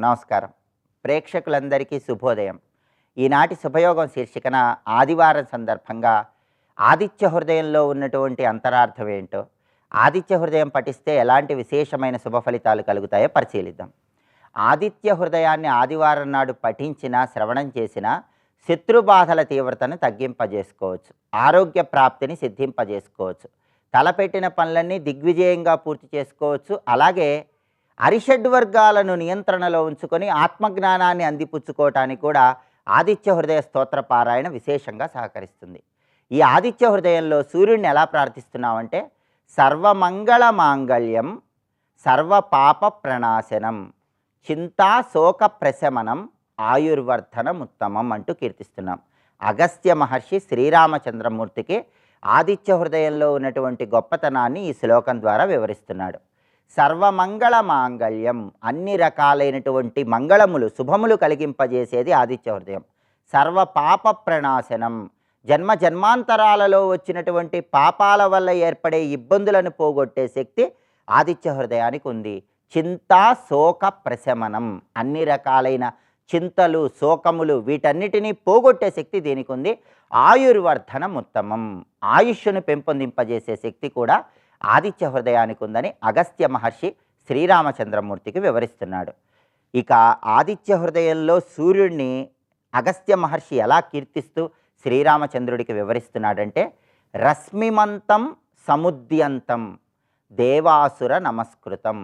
నమస్కారం. ప్రేక్షకులందరికీ శుభోదయం. ఈనాటి శుభయోగం శీర్షికన ఆదివారం సందర్భంగా ఆదిత్య హృదయంలో ఉన్నటువంటి అంతరార్థం ఏంటో, ఆదిత్య హృదయం పఠిస్తే ఎలాంటి విశేషమైన శుభ ఫలితాలు కలుగుతాయో పరిశీలిద్దాం. ఆదిత్య హృదయాన్ని ఆదివారం నాడు పఠించినా, శ్రవణం చేసినా శత్రుబాధల తీవ్రతను తగ్గింపజేసుకోవచ్చు, ఆరోగ్య ప్రాప్తిని సిద్ధింపజేసుకోవచ్చు, తలపెట్టిన పనులన్నీ దిగ్విజయంగా పూర్తి చేసుకోవచ్చు. అలాగే అరిషడ్వర్గాలను నియంత్రణలో ఉంచుకొని ఆత్మజ్ఞానాన్ని అందిపుచ్చుకోవటానికి కూడా ఆదిత్య హృదయ స్తోత్ర పారాయణ విశేషంగా సహకరిస్తుంది. ఈ ఆదిత్య హృదయంలో సూర్యుడిని ఎలా ప్రార్థిస్తున్నామంటే, సర్వమంగళ మాంగళ్యం సర్వపాప ప్రణాశనం చింతా శోక ప్రశమనం ఆయుర్వర్ధనం ఉత్తమం అంటూ కీర్తిస్తున్నాం. అగస్త్య మహర్షి శ్రీరామచంద్రమూర్తికి ఆదిత్య హృదయంలో ఉన్నటువంటి గొప్పతనాన్ని ఈ శ్లోకం ద్వారా వివరిస్తున్నాడు. సర్వమంగళ మాంగళ్యం, అన్ని రకాలైనటువంటి మంగళములు, శుభములు కలిగింపజేసేది ఆదిత్య హృదయం. సర్వ పాప ప్రణాశనం, జన్మ జన్మాంతరాలలో వచ్చినటువంటి పాపాల వల్ల ఏర్పడే ఇబ్బందులను పోగొట్టే శక్తి ఆదిత్య హృదయానికి ఉంది. చింతా శోక ప్రశమనం, అన్ని రకాలైన చింతలు, శోకములు వీటన్నిటినీ పోగొట్టే శక్తి దీనికి ఉంది. ఆయుర్వర్ధనం ఉత్తమం, ఆయుష్ను పెంపొందింపజేసే శక్తి కూడా ఆదిత్య హృదయానికి ఉందని అగస్త్య మహర్షి శ్రీరామచంద్రమూర్తికి వివరిస్తున్నాడు. ఇక ఆదిత్య హృదయంలో సూర్యుడిని అగస్త్య మహర్షి ఎలా కీర్తిస్తూ శ్రీరామచంద్రుడికి వివరిస్తున్నాడంటే, రశ్మిమంతం సముద్యంతం దేవాసుర నమస్కృతం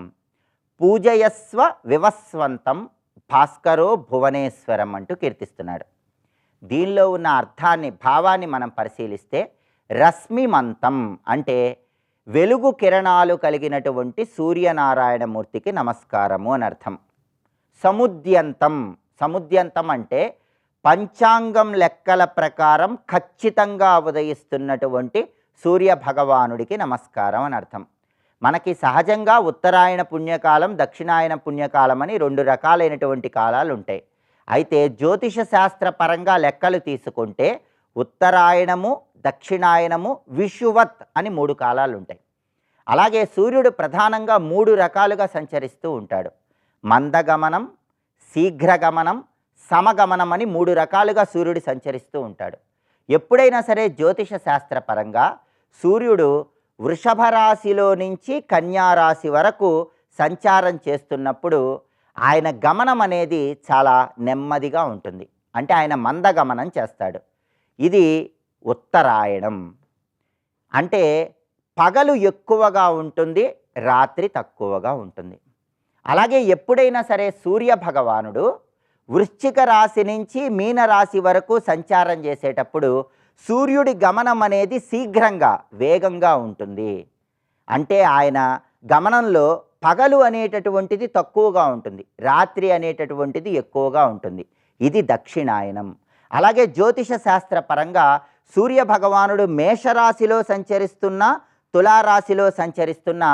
పూజయస్వ వివస్వంతం భాస్కరో భువనేశ్వరం అంటూ కీర్తిస్తున్నాడు. దీనిలో ఉన్న అర్థాన్ని, భావాన్ని మనం పరిశీలిస్తే, రశ్మిమంతం అంటే వెలుగు కిరణాలు కలిగినటువంటి సూర్యనారాయణమూర్తికి నమస్కారము అని అర్థం. సముద్యంతం, సముద్యంతం అంటే పంచాంగం లెక్కల ప్రకారం ఖచ్చితంగా ఉదయిస్తున్నటువంటి సూర్య భగవానుడికి నమస్కారం అని అర్థం. మనకి సహజంగా ఉత్తరాయణ పుణ్యకాలం, దక్షిణాయన పుణ్యకాలం అని రెండు రకాలైనటువంటి కాలాలు ఉంటాయి. అయితే జ్యోతిష శాస్త్ర పరంగా లెక్కలు తీసుకుంటే ఉత్తరాయణము, దక్షిణాయనము, విషువత్ అని మూడు కాలాలు ఉంటాయి. అలాగే సూర్యుడు ప్రధానంగా మూడు రకాలుగా సంచరిస్తూ ఉంటాడు. మందగమనం, శీఘ్రగమనం, సమగమనం అని మూడు రకాలుగా సూర్యుడు సంచరిస్తూ ఉంటాడు. ఎప్పుడైనా సరే జ్యోతిష శాస్త్ర పరంగా సూర్యుడు వృషభ రాశిలో నుంచి కన్యారాశి వరకు సంచారం చేస్తున్నప్పుడు ఆయన గమనం అనేది చాలా నెమ్మదిగా ఉంటుంది. అంటే ఆయన మందగమనం చేస్తాడు. ఇది ఉత్తరాయణం. అంటే పగలు ఎక్కువగా ఉంటుంది, రాత్రి తక్కువగా ఉంటుంది. అలాగే ఎప్పుడైనా సరే సూర్య భగవానుడు వృశ్చిక రాశి నుంచి మీనరాశి వరకు సంచారం చేసేటప్పుడు సూర్యుడి గమనం అనేది శీఘ్రంగా, వేగంగా ఉంటుంది. అంటే ఆయన గమనంలో పగలు అనేటటువంటిది తక్కువగా ఉంటుంది, రాత్రి అనేటటువంటిది ఎక్కువగా ఉంటుంది. ఇది దక్షిణాయనం. అలాగే జ్యోతిష శాస్త్ర పరంగా సూర్య భగవానుడు మేషరాశిలో సంచరిస్తున్నా, తులారాశిలో సంచరిస్తున్నా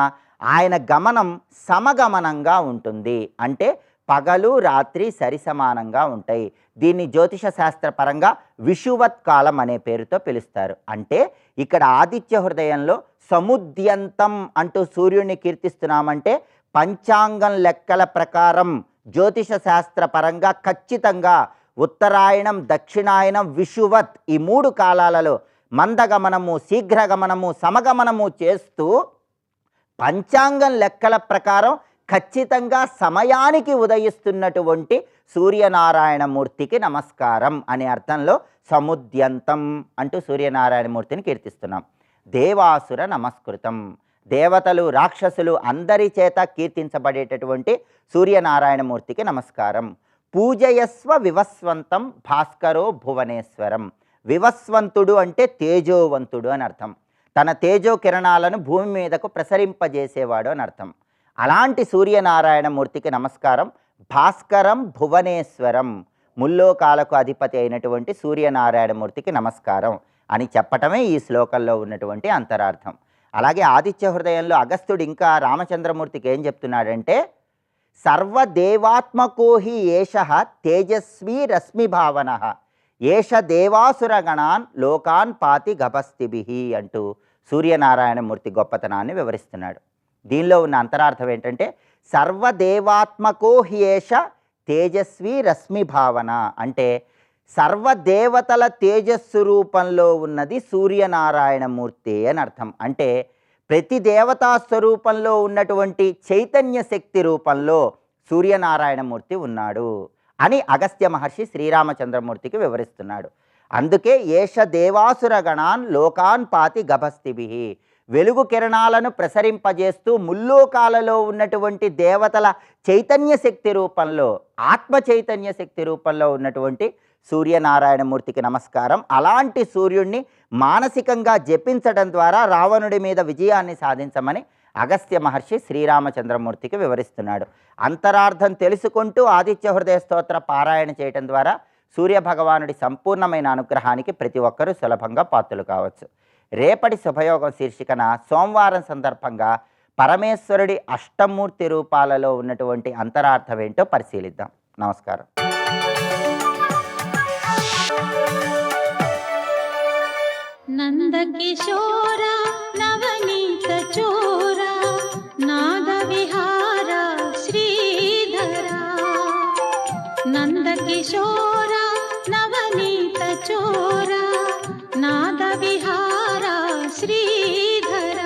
ఆయన గమనం సమగమనంగా ఉంటుంది. అంటే పగలు రాత్రి సరిసమానంగా ఉంటాయి. దీన్ని జ్యోతిష శాస్త్ర పరంగా విషువత్ కాలం అనే పేరుతో పిలుస్తారు. అంటే ఇక్కడ ఆదిత్య హృదయంలో సముద్యంతం అంటూ సూర్యుడిని కీర్తిస్తున్నామంటే, పంచాంగం లెక్కల ప్రకారం జ్యోతిష శాస్త్ర పరంగా ఖచ్చితంగా ఉత్తరాయణం, దక్షిణాయనం, విషువత్ ఈ మూడు కాలాలలో మందగమనము, శీఘ్రగమనము, సమగమనము చేస్తూ పంచాంగం లెక్కల ప్రకారం ఖచ్చితంగా సమయానికి ఉదయిస్తున్నటువంటి సూర్యనారాయణమూర్తికి నమస్కారం అనే అర్థంలో సముద్యంతం అంటూ సూర్యనారాయణమూర్తిని కీర్తిస్తున్నాం. దేవాసుర నమస్కృతం, దేవతలు, రాక్షసులు అందరి చేత కీర్తించబడేటటువంటి సూర్యనారాయణమూర్తికి నమస్కారం. పూజయస్వ వివస్వంతం భాస్కరో భువనేశ్వరం. వివస్వంతుడు అంటే తేజోవంతుడు అని అర్థం. తన తేజో కిరణాలను భూమి మీదకు ప్రసరింపజేసేవాడు అని అర్థం. అలాంటి సూర్యనారాయణమూర్తికి నమస్కారం. భాస్కరం భువనేశ్వరం, ముల్లోకాలకు అధిపతి అయినటువంటి సూర్యనారాయణమూర్తికి నమస్కారం అని చెప్పటమే ఈ శ్లోకంలో ఉన్నటువంటి అంతరార్థం. అలాగే ఆదిత్య హృదయంలో అగస్త్యుడు ఇంకా రామచంద్రమూర్తికి ఏం చెప్తున్నాడంటే, సర్వదేవాత్మకో హి ఏష తేజస్వీ రశ్మిభావన ఏష దేవాసురగణాన్ లోకాన్ పాతి గభస్తిభి అంటూ సూర్యనారాయణమూర్తి గొప్పతనాన్ని వివరిస్తున్నాడు. దీనిలో ఉన్న అంతరార్థం ఏంటంటే, సర్వదేవాత్మకో హ్యేష తేజస్వి రశ్మి భావన అంటే సర్వదేవతల తేజస్సు రూపంలో ఉన్నది సూర్యనారాయణమూర్తి అని అర్థం. అంటే ప్రతి దేవతా స్వరూపంలో ఉన్నటువంటి చైతన్య శక్తి రూపంలో సూర్యనారాయణమూర్తి ఉన్నాడు అని అగస్త్య మహర్షి శ్రీరామచంద్రమూర్తికి వివరిస్తున్నాడు. అందుకే ఏష దేవాసుర గణాన్ లోకాన్ పాతి గభస్తిభి, వెలుగు కిరణాలను ప్రసరింపజేస్తూ ముల్లోకాలలో ఉన్నటువంటి దేవతల చైతన్య శక్తి రూపంలో, ఆత్మ చైతన్య శక్తి రూపంలో ఉన్నటువంటి సూర్యనారాయణమూర్తికి నమస్కారం. అలాంటి సూర్యుణ్ణి మానసికంగా జపించడం ద్వారా రావణుడి మీద విజయాన్ని సాధించమని అగస్త్య మహర్షి శ్రీరామచంద్రమూర్తికి వివరిస్తున్నాడు. అంతరార్థం తెలుసుకుంటూ ఆదిత్య హృదయ స్తోత్ర పారాయణ చేయటం ద్వారా సూర్యభగవానుడి సంపూర్ణమైన అనుగ్రహానికి ప్రతి ఒక్కరూ సులభంగా పాత్రలు కావచ్చు. రేపటి శుభయోగం శీర్షికన సోమవారం సందర్భంగా పరమేశ్వరుడి అష్టమూర్తి రూపాలలో ఉన్నటువంటి అంతరార్థం ఏంటో పరిశీలిద్దాం. నమస్కారం. నందకిశోర నవనీత చోర నాద విహార శ్రీధర, నందకిశోర నవనీత చోర నాద విహార శ్రీధర.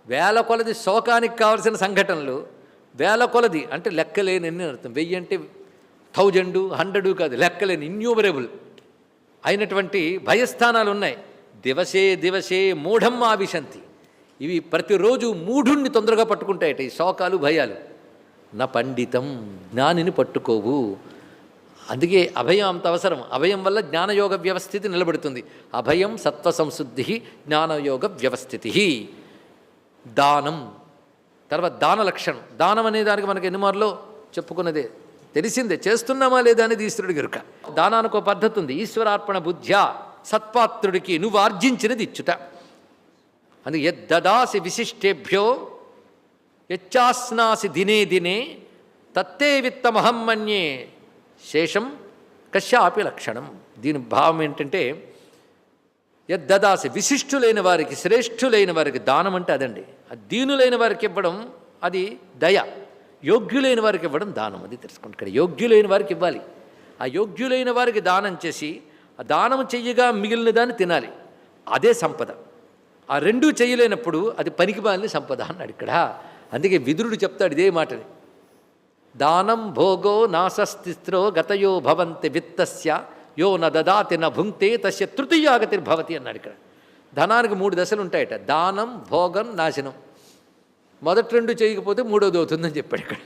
వేల కొలది శోకానికి కావలసిన సంఘటనలు వేల కొలది అంటే లెక్కలేని అర్థం. 1000 అంటే 1000, 100 కాదు, లెక్కలేని ఇన్యూమరబుల్ అయినటువంటి భయస్థానాలు ఉన్నాయి. దివసే దివసే మూఢం ఆవిశంతి, ఇవి ప్రతిరోజు మూఢుణ్ణి తొందరగా పట్టుకుంటాయట ఈ శోకాలు భయాలు. నా పండితం, జ్ఞానిని పట్టుకోవు. అందుకే అభయం అంత అవసరం. అభయం వల్ల జ్ఞానయోగ వ్యవస్థితి నిలబడుతుంది. అభయం సత్వ సంశుద్ధి, జ్ఞానయోగ వ్యవస్థితి. దానం తర్వాత దాన లక్షణం. దానం అనే దానికి మనకి ఎన్నిమార్లో చెప్పుకున్నదే, తెలిసిందే, చేస్తున్నామా లేదా అనేది ఈశ్వరుడి గరుక. దానానికి ఒక పద్ధతి ఉంది. ఈశ్వరార్పణ బుద్ధ్యా, సత్పాత్రుడికి నువ్వు ఆర్జించినది ఇచ్చుట. అందుకే యద్దదాసి విశిష్టేభ్యో యచ్చాస్నాసి దినే దినే తత్తే విత్తమహం మన్యే శేషం కశ్యాపి లక్షణం. దీని భావం ఏంటంటే యద్దదాసి విశిష్టులైన వారికి, శ్రేష్ఠులైన వారికి దానం అంటే అదండి. దీనులైన వారికి ఇవ్వడం అది దయ, యోగ్యులైన వారికి ఇవ్వడం దానం. అది తెలుసుకుంటే ఇక్కడ యోగ్యులైన వారికి ఇవ్వాలి. ఆ యోగ్యులైన వారికి దానం చేసి ఆ దానం చెయ్యగా మిగిలిన దాన్ని తినాలి, అదే సంపద. ఆ రెండూ చేయలేనప్పుడు అది పనికిమాలిన సంపద అన్నాడు ఇక్కడ. అందుకే విదురుడు చెప్తాడు ఇదే మాటని. దానం భోగో నాసస్తిస్త్రో గతయో భవంతి విత్తస్య యో న దదాతి న భుంక్తే తస్య తృతీయాగతిర్భవతి అన్నాడు ఇక్కడ. ధనానికి 3 దశలు ఉంటాయట: దానం, భోగం, నాశనం. మొదటి 2 చేయకపోతే మూడోది అవుతుందని చెప్పాడు ఇక్కడ.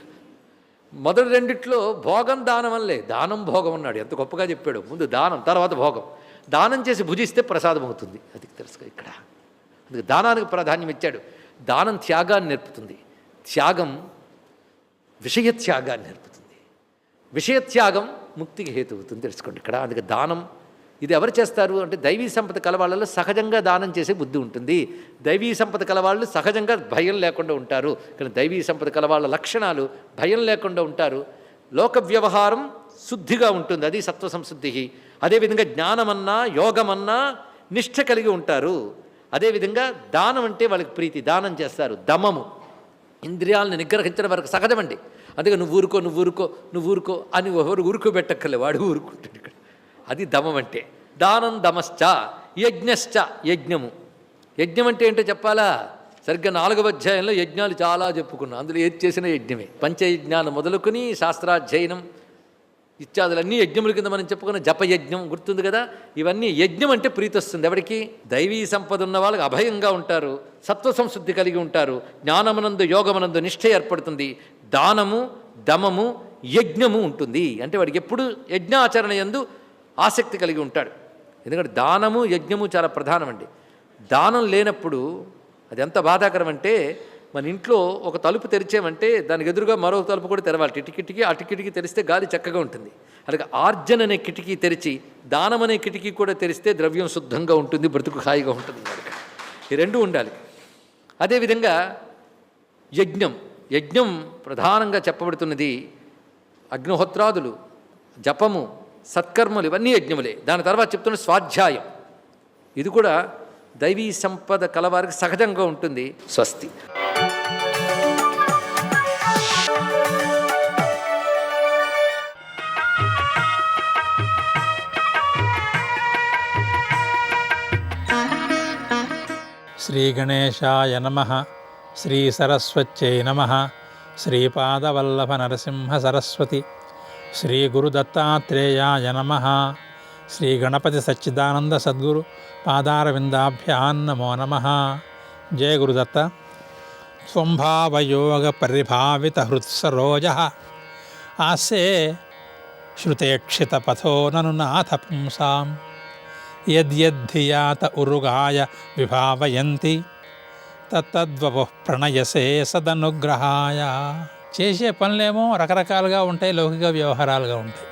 మొదటి 2 భోగం దానం అనలే, దానం భోగం అన్నాడు. ఎంత గొప్పగా చెప్పాడు. ముందు దానం, తర్వాత భోగం. దానం చేసి భుజిస్తే ప్రసాదం అవుతుంది, అది తెలుసుకో ఇక్కడ. అందుకే దానానికి ప్రాధాన్యం ఇచ్చాడు. దానం త్యాగాన్ని నేర్పుతుంది, త్యాగం విషయత్యాగాన్ని నేర్పుతుంది, విషయత్యాగం ముక్తికి హేతు అవుతుంది, తెలుసుకోండి ఇక్కడ. అందుకే దానం ఇది ఎవరు చేస్తారు అంటే దైవీ సంపద కలవాళ్ళలో సహజంగా దానం చేసే బుద్ధి ఉంటుంది. దైవీ సంపద కలవాళ్ళు సహజంగా భయం లేకుండా ఉంటారు. కానీ దైవీ సంపద కలవాళ్ళ లక్షణాలు భయం లేకుండా ఉంటారు. లోక వ్యవహారం శుద్ధిగా ఉంటుంది, అది సత్వ సంశుద్ధి. అదేవిధంగా జ్ఞానమన్నా యోగమన్నా నిష్ఠ కలిగి ఉంటారు. అదేవిధంగా దానం అంటే వాళ్ళకి ప్రీతి, దానం చేస్తారు. దమము, ఇంద్రియాలను నిగ్రహించడం వరకు సహజమండి. అందుకే నువ్వు ఊరుకో, నువ్వు ఊరుకో, నువ్వు ఊరుకో అని ఎవరు ఊరుకోబెట్టక్కర్లే, వాడు ఊరుకుంటాడు ఇక్కడ. అది దమం అంటే. దానం దమశ్చ, యజ్ఞశ్చ యజ్ఞము. యజ్ఞం అంటే ఏంటో చెప్పాలా? సరిగ్గా 4వ అధ్యాయంలో యజ్ఞాలు చాలా చెప్పుకున్నాం. అందులో ఏది చేసిన యజ్ఞమే. పంచయజ్ఞాలు మొదలుకొని శాస్త్రాధ్యయనం ఇత్యాదులన్నీ యజ్ఞముల కింద మనం చెప్పుకున్న జపయజ్ఞం గుర్తుంది కదా. ఇవన్నీ యజ్ఞం అంటే ప్రీతి వస్తుంది ఎవరికి? దైవీ సంపద ఉన్న వాళ్ళకి అభయంగా ఉంటారు, సత్వ సంశుద్ధి కలిగి ఉంటారు, జ్ఞానమునందు యోగమునందు నిష్ఠ ఏర్పడుతుంది, దానము దమము యజ్ఞము ఉంటుంది. అంటే వాడికి ఎప్పుడు యజ్ఞాచరణ యందు ఆసక్తి కలిగి ఉంటాడు. ఎందుకంటే దానము యజ్ఞము చాలా ప్రధానమండి. దానం లేనప్పుడు అది ఎంత బాధాకరం అంటే, మన ఇంట్లో ఒక తలుపు తెరిచామంటే దానికి ఎదురుగా మరో తలుపు కూడా తెరవాలి. టిటికిటికి ఆ టికిటికి తెరిస్తే గాలి చక్కగా ఉంటుంది. అలాగే ఆర్జన అనే కిటికీ తెరిచి దానం అనే కిటికీ కూడా తెరిస్తే ద్రవ్యం శుద్ధంగా ఉంటుంది, బ్రతుకు హాయిగా ఉంటుంది. ఈ రెండు ఉండాలి. అదేవిధంగా యజ్ఞం, యజ్ఞం ప్రధానంగా చెప్పబడుతున్నది అగ్నిహోత్రాదులు, జపము, సత్కర్మలు, ఇవన్నీ యజ్ఞములే. దాని తర్వాత చెప్తున్న స్వాధ్యాయం, ఇది కూడా దైవీ సంపద కలవారికి సహజంగా ఉంటుంది. స్వస్తి. శ్రీగణేశాయ నమః. శ్రీసరస్వత్యై నమః. శ్రీపాదవల్లభ నరసింహ సరస్వతి. శ్రీగురుదత్తాత్రేయాయ నమః. శ్రీగణపతి సచ్చిదానంద సద్గురు పాదారవిందాభ్యాం నమో నమః. జయ గురుదత్త. స్వంభావయోగ పరిభావిత హృత్సరోజః ఆస్యే శ్రుతేక్షితపథో నను నాథ పుంసాం యద్యద్ధియాత ఉరుగాయ విభావయంతి తత్తద్వపుః ప్రణయసే సదనుగ్రహాయ. చేసే పనులేమో రకరకాలుగా ఉంటాయి, లౌకిక వ్యవహారాలుగా ఉంటాయి.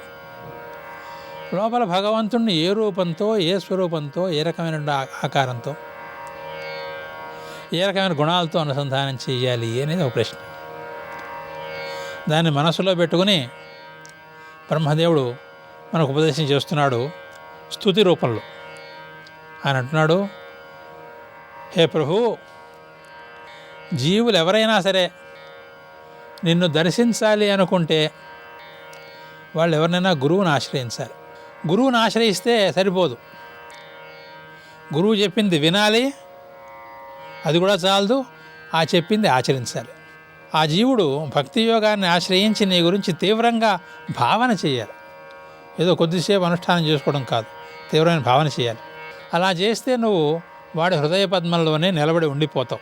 లోపల భగవంతుణ్ణి ఏ రూపంతో, ఏ స్వరూపంతో, ఏ రకమైన ఆకారంతో, ఏ రకమైన గుణాలతో అనుసంధానం చేయాలి అనేది ఒక ప్రశ్న. దాన్ని మనసులో పెట్టుకుని బ్రహ్మదేవుడు మనకు ఉపదేశం చేస్తున్నాడు స్తుతి రూపంలో. ఆయన అంటున్నాడు, హే ప్రభు, జీవులు ఎవరైనా సరే నిన్ను దర్శించాలి అనుకుంటే వాళ్ళు ఎవరినైనా గురువుని ఆశ్రయించాలి. గురువుని ఆశ్రయిస్తే సరిపోదు, గురువు చెప్పింది వినాలి, అది కూడా చాలదు, ఆ చెప్పింది ఆచరించాలి. ఆ జీవుడు భక్తి యోగాన్ని ఆశ్రయించి నీ గురించి తీవ్రంగా భావన చేయాలి. ఏదో కొద్దిసేపు అనుష్ఠానం చేసుకోవడం కాదు, తీవ్రమైన భావన చేయాలి. అలా చేస్తే నువ్వు వాడి హృదయ పద్మంలోనే నిలబడి ఉండిపోతావు.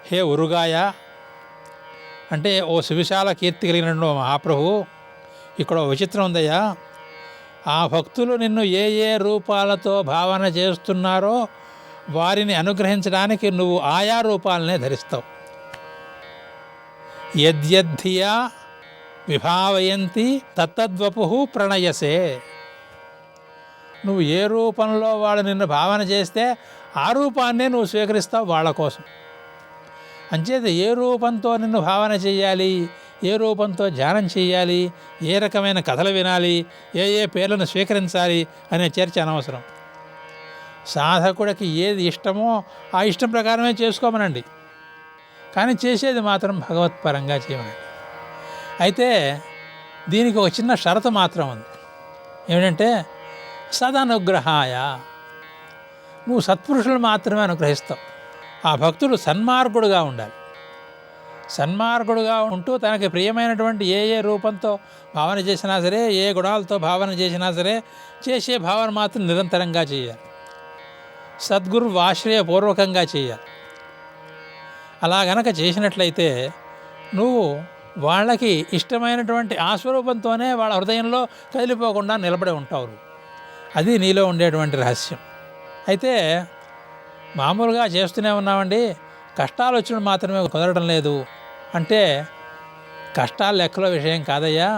హే ఉరుగాయ అంటే ఓ సువిశాల కీర్తి కలిగిన మహాప్రభు, ఇక్కడ ఓ విచిత్రం ఉందయ్యా. ఆ భక్తులు నిన్ను ఏ ఏ రూపాలతో భావన చేస్తున్నారో వారిని అనుగ్రహించడానికి నువ్వు ఆయా రూపాలనే ధరిస్తావు. యద్యద్ధియా విభావయంతి తత్తద్వపుః ప్రణయసే. నువ్వు ఏ రూపంలో వాళ్ళు నిన్ను భావన చేస్తే ఆ రూపాన్నే నువ్వు స్వీకరిస్తావు వాళ్ళ కోసం. అంచేత ఏ రూపంతో నిన్ను భావన చేయాలి, ఏ రూపంతో ధ్యానం చేయాలి, ఏ రకమైన కథలు వినాలి, ఏ ఏ పేర్లను స్వీకరించాలి అనే చర్చ అనవసరం. సాధకుడికి ఏది ఇష్టమో ఆ ఇష్టం ప్రకారమే చేసుకోమనండి, కానీ చేసేది మాత్రం భగవత్పరంగా చేయమనండి. అయితే దీనికి ఒక చిన్న షరతు మాత్రం ఉంది. ఏమిటంటే సదనుగ్రహాయ. నువ్వు సత్పురుషులు మాత్రమే అనుగ్రహిస్తావు. ఆ భక్తుడు సన్మార్గుడుగా ఉండాలి. సన్మార్గుడుగా ఉంటూ తనకి ప్రియమైనటువంటి ఏ ఏ రూపంతో భావన చేసినా సరే, ఏ గుణాలతో భావన చేసినా సరే, చేసే భావన మాత్రం నిరంతరంగా చేయాలి. సద్గురు ఆశ్రయపూర్వకంగా చేయాలి. అలా గనక చేసినట్లయితే నువ్వు వాళ్ళకి ఇష్టమైనటువంటి ఆ స్వరూపంతోనే వాళ్ళ హృదయంలో కదిలిపోకుండా నిలబడి ఉంటావు. అది నీలో ఉండేటువంటి రహస్యం. అయితే మామూలుగా చేస్తూనే ఉన్నామండి, కష్టాలు వచ్చినప్పుడు మాత్రమే కుదరడం లేదు అంటే కష్టాలు లెక్కలో విషయం కాదయ్యా.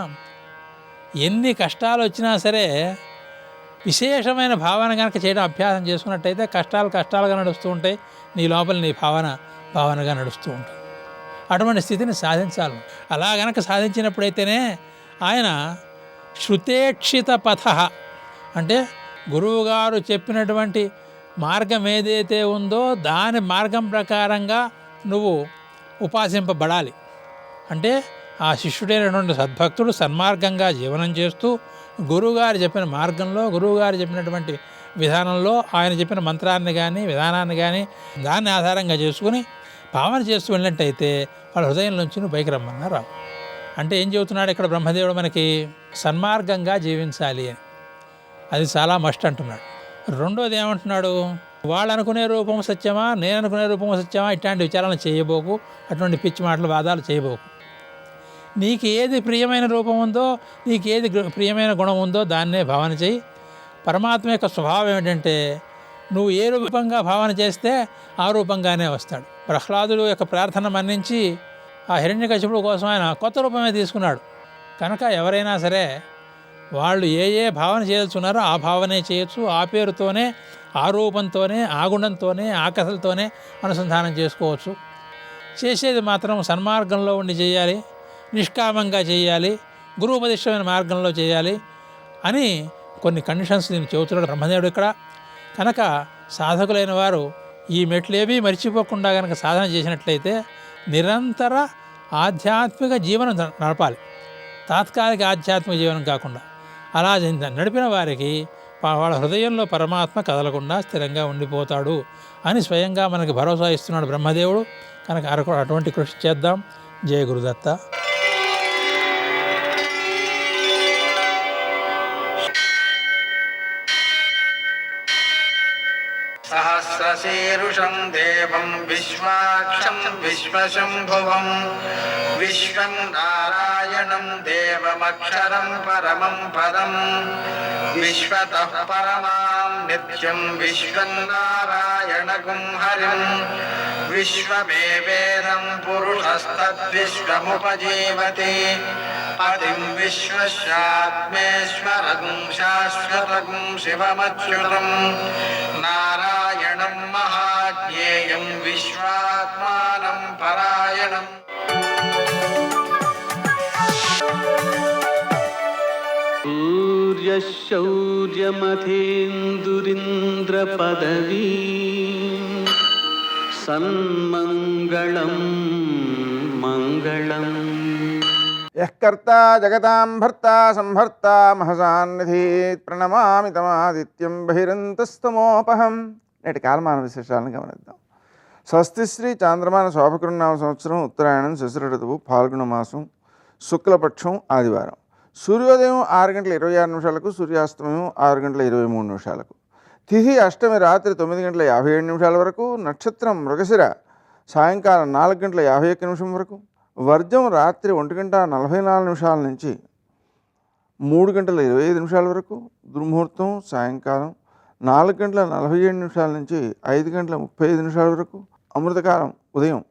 ఎన్ని కష్టాలు వచ్చినా సరే విశేషమైన భావన కనుక చేయడం అభ్యాసం చేసుకున్నట్టయితే కష్టాలు కష్టాలుగా నడుస్తూ ఉంటాయి, నీ లోపల నీ భావనగా నడుస్తూ ఉంటుంది. అటువంటి స్థితిని సాధించాలి. అలా గనక సాధించినప్పుడైతేనే ఆయన శృతేక్షిత పథ అంటే గురువుగారు చెప్పినటువంటి మార్గం ఏదైతే ఉందో దాని మార్గం ప్రకారంగా నువ్వు ఉపాసింపబడాలి. అంటే ఆ శిష్యుడైనటువంటి సద్భక్తుడు సన్మార్గంగా జీవనం చేస్తూ గురువుగారు చెప్పిన మార్గంలో, గురువుగారు చెప్పినటువంటి విధానంలో, ఆయన చెప్పిన మంత్రాన్ని కానీ విధానాన్ని కానీ దాన్ని ఆధారంగా చేసుకుని భావన చేస్తూ వెళ్ళినట్టయితే వాళ్ళ హృదయంలోంచి నువ్వు పైకి రమ్మన్నా రావు. అంటే ఏం చెబుతున్నాడు ఇక్కడ బ్రహ్మదేవుడు మనకి? సన్మార్గంగా జీవించాలి అని. అది చాలా మస్ట్ అంటున్నాడు. రెండోది ఏమంటున్నాడు? వాళ్ళు అనుకునే రూపం సత్యమా, నేను అనుకునే రూపం సత్యమా, ఇట్లాంటి విచారాలు చేయబోకు, అటువంటి పిచ్చి మాటలు వాదాలు చేయబోకు. నీకు ఏది ప్రియమైన రూపం ఉందో, నీకు ఏది ప్రియమైన గుణం ఉందో దాన్నే భావన చేయి. పరమాత్మ యొక్క స్వభావం ఏమిటంటే నువ్వు ఏ రూపంగా భావన చేస్తే ఆ రూపంగానే వస్తాడు. ప్రహ్లాదుడు యొక్క ప్రార్థన మన్నించి ఆ హిరణ్యకశిపుడు కోసం ఆయన కొత్త రూపమే తీసుకున్నాడు. కనుక ఎవరైనా సరే వాళ్ళు ఏ ఏ భావన చేయదలుచున్నారో ఆ భావనే చేయొచ్చు. ఆ పేరుతోనే, ఆ రూపంతోనే, ఆ గుణంతోనే, ఆ కథలతోనే అనుసంధానం చేసుకోవచ్చు. చేసేది మాత్రం సన్మార్గంలో ఉండి చేయాలి, నిష్కామంగా చేయాలి, గురువుపదిష్టమైన మార్గంలో చేయాలి అని కొన్ని కండిషన్స్ నేను చెబుతున్నాడు బ్రహ్మదేవుడు ఇక్కడ. కనుక సాధకులైన వారు ఈ మెట్లేవి మర్చిపోకుండా కనుక సాధన చేసినట్లయితే నిరంతర ఆధ్యాత్మిక జీవనం నడపాలి, తాత్కాలిక ఆధ్యాత్మిక జీవనం కాకుండా. అలా నడిపిన వారికి వాళ్ళ హృదయంలో పరమాత్మ కదలకుండా స్థిరంగా ఉండిపోతాడు అని స్వయంగా మనకి భరోసా ఇస్తున్నాడు బ్రహ్మదేవుడు. కనుక అటువంటి కృషి చేద్దాం. జయ గురుదత్త. సహస్రశీరుషం దేవం విశ్వాక్షం విశ్వశంభువం విశ్వం నారాయణం దేవమక్షరం పరమం పదం విశ్వతః పరమాం నిత్యం విశ్వం నారాయణగుం హరిం విశ్వమేవేదం పురుషస్తద్విశ్వముపజీవతి పతిం విశ్వస్యాత్మేశ్వరం శాశ్వతం శివమచ్యుతం నారాయణం మహాజ్ఞేయం విశ్వాత్మానం పరాయణం. సూర్యశౌర్యమథేందురింద్రపదవీ సన్మంగళం మంగళం. యఃకర్తా జగతాం భర్తా సంహర్తా మహసాన్నిధి ప్రణమామి తమాదిత్యం బహిరంతస్తమోపహం. నేటి కాలమాన విశేషాలను గమనిద్దాం. స్వస్తి శ్రీ చాంద్రమాన శోభకృన్నామ సంవత్సరం ఉత్తరాయణం శశిర ఋతువు ఫాల్గుణ మాసం శుక్లపక్షం ఆదివారం. సూర్యోదయం 6:26 సూర్యాస్తమయం 6:23. తిథి అష్టమి రాత్రి 9:57 వరకు. నక్షత్రం మృగశిర సాయంకాలం 4:51 వరకు. వర్జం రాత్రి 1:44 నుంచి 3:25 వరకు. దుర్ముహూర్తం సాయంకాలం 4:47 నుంచి 5:35 వరకు. అమృతకాలం ఉదయం